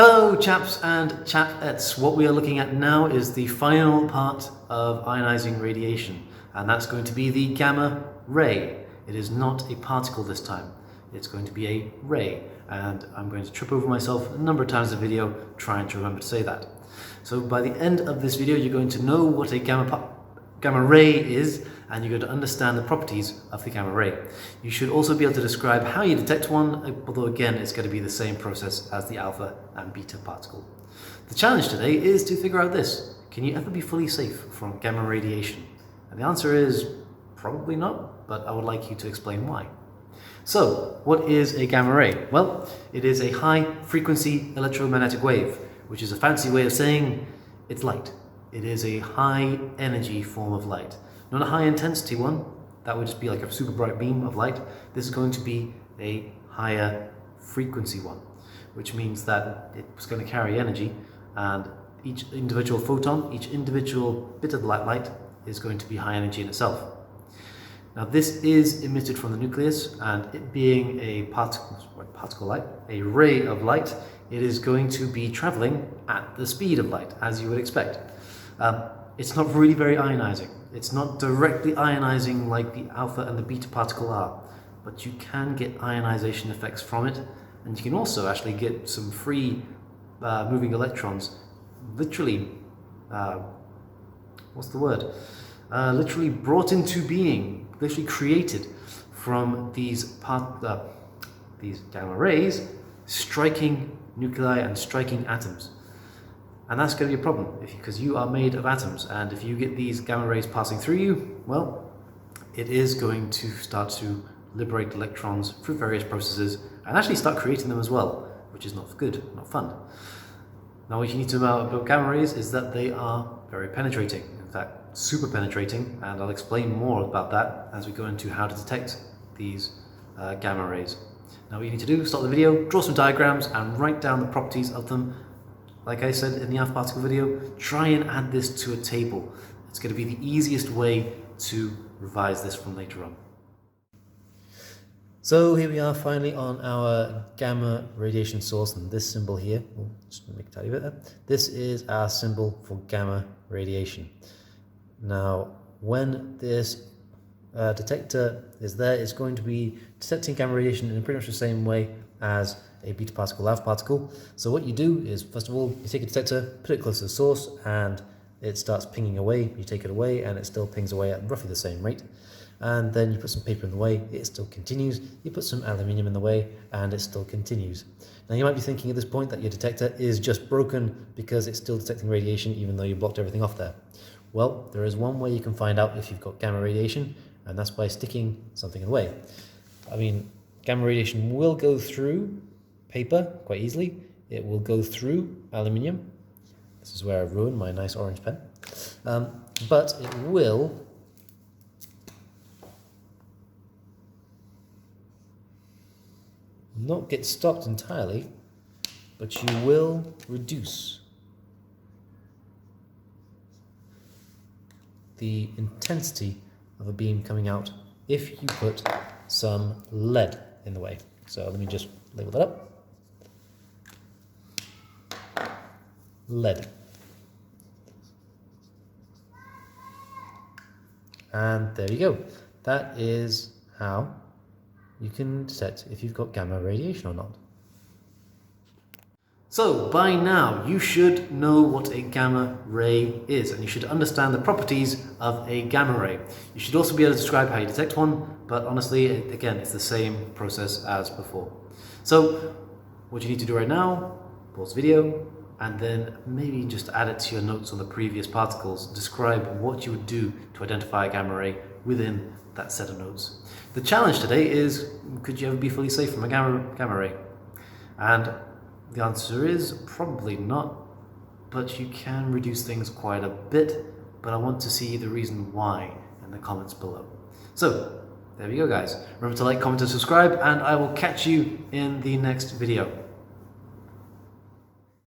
Hello chaps and chapettes. What we are looking at now is the final part of ionizing radiation, and that's going to be the gamma ray. It is not a particle this time, it's going to be a ray, and I'm going to trip over myself a number of times in the video trying to remember to say that. So by the end of this video you're going to know what a gamma ray is, and you're going to understand the properties of the gamma ray. You should also be able to describe how you detect one, although again it's going to be the same process as the alpha and beta particle. The challenge today is to figure out this: can you ever be fully safe from gamma radiation? And the answer is probably not, but I would like you to explain why. So, what is a gamma ray? Well, it is a high frequency electromagnetic wave, which is a fancy way of saying it's light. It is a high energy form of light. Not a high intensity one, that would just be like a super bright beam of light. This is going to be a higher frequency one, which means that it's going to carry energy, and each individual photon, each individual bit of the light is going to be high energy in itself. Now this is emitted from the nucleus, and it being a particle light, a ray of light, it is going to be traveling at the speed of light, as you would expect. It's not really very ionizing. It's not directly ionizing like the alpha and the beta particle are, but you can get ionization effects from it, and you can also actually get some free moving electrons literally, literally brought into being, literally created from these gamma rays striking nuclei and striking atoms. And that's going to be a problem because you are made of atoms, and if you get these gamma rays passing through you, well, it is going to start to liberate electrons through various processes and actually start creating them as well, which is not good, not fun. Now what you need to know about gamma rays is that they are very penetrating, in fact super penetrating, and I'll explain more about that as we go into how to detect these gamma rays. Now what you need to do, start the video, draw some diagrams and write down the properties of them. Like I said in the alpha particle video, try and add this to a table. It's going to be the easiest way to revise this from later on. So here we are finally on our gamma radiation source, and this symbol here, just make a tiny bit there. This is our symbol for gamma radiation. Now when this detector is there, it's going to be detecting gamma radiation in pretty much the same way as a beta particle, alpha particle. So what you do is, first of all, you take a detector, put it close to the source, and it starts pinging away. You take it away and it still pings away at roughly the same rate. And then you put some paper in the way, it still continues. You put some aluminium in the way and it still continues. Now you might be thinking at this point that your detector is just broken because it's still detecting radiation even though you blocked everything off there. Well, there is one way you can find out if you've got gamma radiation, and that's by sticking something in the way. I mean, gamma radiation will go through paper quite easily. It will go through aluminium. This is where I've ruined my nice orange pen. But it will not get stopped entirely, but you will reduce the intensity of a beam coming out if you put some lead in the way. So let me just label that up. Lead. And there you go. That is how you can detect if you've got gamma radiation or not. So by now you should know what a gamma ray is, and you should understand the properties of a gamma ray. You should also be able to describe how you detect one, but honestly, again, it's the same process as before. So what you need to do right now, pause the video, and then maybe just add it to your notes on the previous particles. Describe what you would do to identify a gamma ray within that set of notes. The challenge today is, could you ever be fully safe from a gamma ray? And the answer is probably not, but you can reduce things quite a bit, but I want to see the reason why in the comments below. So there we go guys. Remember to like, comment and subscribe, and I will catch you in the next video.